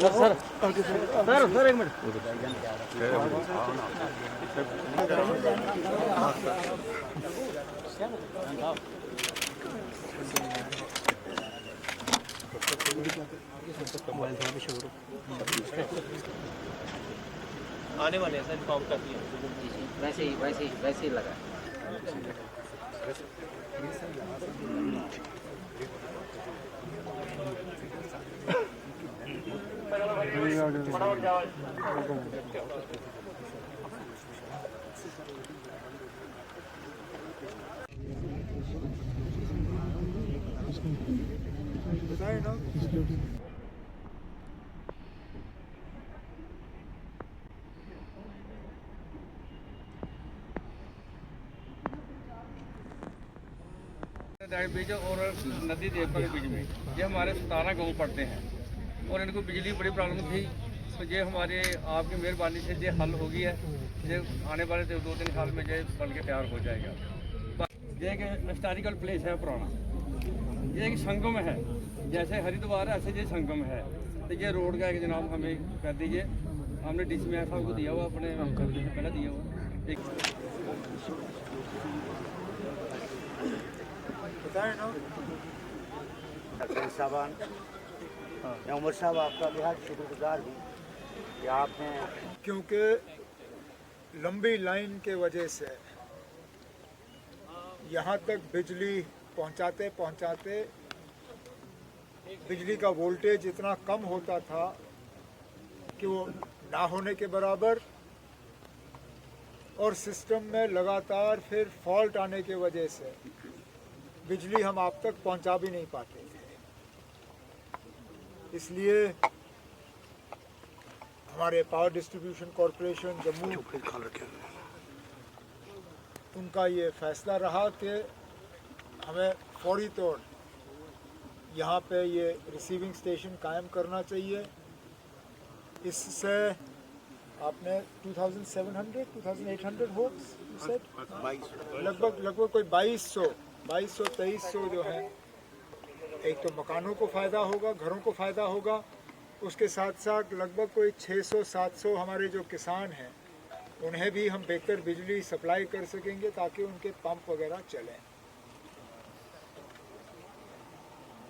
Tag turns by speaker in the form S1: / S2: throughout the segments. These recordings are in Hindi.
S1: सर सर एक मिनट। आने वाले हैं सर, इन्फॉर्म कर दिया। वैसे ही लगा।
S2: बीज और नदी देव के बीच में ये हमारे 17 गाँव पड़ते हैं और इनको बिजली की बड़ी प्रॉब्लम थी। तो ये हमारे आपकी मेहरबानी से ये हल हो गई है। ये आने वाले 2-3 साल में ये बन के तैयार हो जाएगा। ये एक हिस्टोरिकल प्लेस है पुराना, ये एक संगम है, जैसे हरिद्वार है ऐसे ये संगम है। तो ये रोड का एक जनाब हमें कर दीजिए। हमने डीसी साहब को दिया हुआ, अपने पहले दिया हुआ एक
S3: साहबान उमर साहब, आपका बेहद शुक्रगुजार हूँ कि आपने,
S4: क्योंकि लंबी लाइन के वजह से यहाँ तक बिजली पहुँचाते पहुँचाते बिजली का वोल्टेज इतना कम होता था कि वो ना होने के बराबर, और सिस्टम में लगातार फिर फॉल्ट आने के वजह से बिजली हम आप तक पहुंचा भी नहीं पाते थे। इसलिए हमारे पावर डिस्ट्रीब्यूशन कॉरपोरेशन जम्मू, उनका ये फैसला रहा कि हमें फौरी तौर यहाँ पे ये रिसीविंग स्टेशन कायम करना चाहिए। इससे आपने 2700 होप्स लगभग कोई 2200-2300 जो है, एक तो मकानों को फ़ायदा होगा, घरों को फ़ायदा होगा, उसके साथ साथ लगभग कोई 600-700 हमारे जो किसान हैं उन्हें भी हम बेहतर बिजली सप्लाई कर सकेंगे ताकि उनके पंप वगैरह चलें।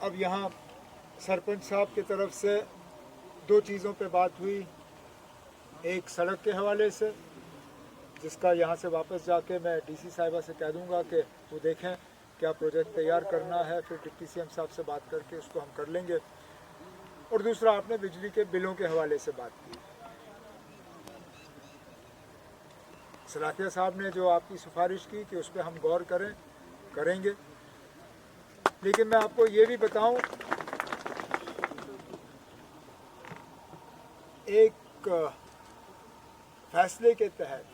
S4: अब यहाँ सरपंच साहब की तरफ से 2 चीज़ों पे बात हुई। एक सड़क के हवाले से, जिसका यहाँ से वापस जाके मैं डीसी साहिबा से कह दूँगा कि वो देखें क्या प्रोजेक्ट तैयार करना है, फिर डिप्टी सीएम साहब से बात करके उसको हम कर लेंगे। और दूसरा, आपने बिजली के बिलों के हवाले से बात की। सलाहिया साहब ने जो आपकी सिफारिश की कि उस पर हम गौर करेंगे। लेकिन मैं आपको ये भी बताऊं, एक फैसले के तहत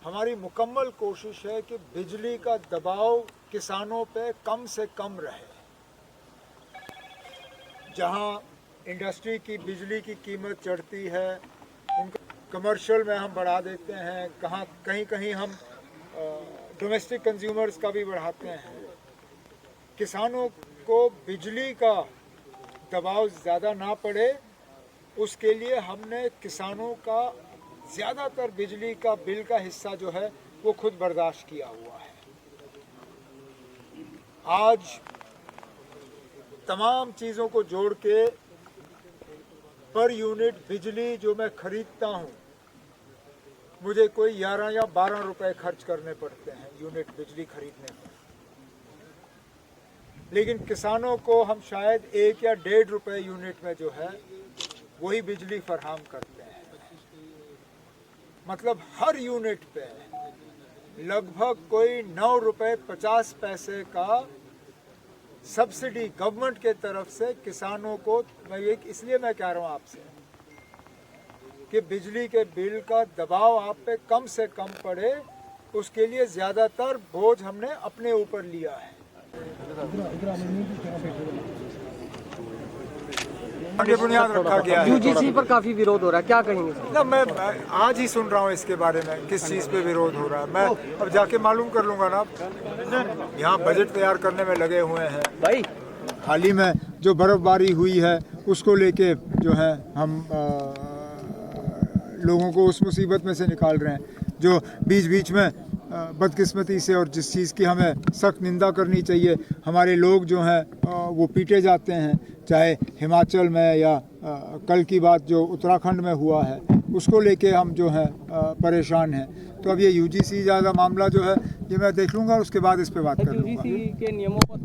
S4: हमारी मुकम्मल कोशिश है कि बिजली का दबाव किसानों पे कम से कम रहे। जहां इंडस्ट्री की बिजली की कीमत चढ़ती है, उनका कमर्शियल में हम बढ़ा देते हैं, कहीं हम डोमेस्टिक कंज्यूमर्स का भी बढ़ाते हैं। किसानों को बिजली का दबाव ज़्यादा ना पड़े, उसके लिए हमने किसानों का ज़्यादातर बिजली का बिल का हिस्सा जो है वो खुद बर्दाश्त किया हुआ है। आज तमाम चीज़ों को जोड़ के पर यूनिट बिजली जो मैं खरीदता हूँ, मुझे कोई 11 या 12 रुपए खर्च करने पड़ते हैं यूनिट बिजली खरीदने में। लेकिन किसानों को हम शायद 1 या 1.5 रुपए यूनिट में जो है वही बिजली फराहम करते हैं। मतलब हर यूनिट पे लगभग कोई 9 रुपए 50 पैसे का सब्सिडी गवर्नमेंट के तरफ से किसानों को, इसलिए मैं कह रहा हूँ आपसे कि बिजली के बिल का दबाव आप पे कम से कम पड़े, उसके लिए ज़्यादातर बोझ हमने अपने ऊपर लिया है। बुनियाद रखा गया है।
S1: यूजीसी पर काफी विरोध हो रहा है, क्या कहेंगे?
S4: ना, मैं आज ही सुन रहा हूँ इसके बारे में, किस चीज़ पे विरोध हो रहा है। मैं अब जाके मालूम कर लूँगा ना। यहाँ बजट तैयार करने में लगे हुए हैं भाई। हाल ही में जो बर्फबारी हुई है उसको लेके जो है हम लोगों को उस मुसीबत में से निकाल रहे हैं जो बीच बीच में बदकिस्मती से, और जिस चीज़ की हमें सख्त निंदा करनी चाहिए, हमारे लोग जो हैं वो पीटे जाते हैं, चाहे हिमाचल में या कल की बात जो उत्तराखंड में हुआ है उसको लेके हम जो है परेशान हैं। तो अब ये यूजीसी ज़्यादा मामला जो है ये मैं देख लूँगा, उसके बाद इस पे बात कर लूँगा।
S5: यूजीसी के नियमों पर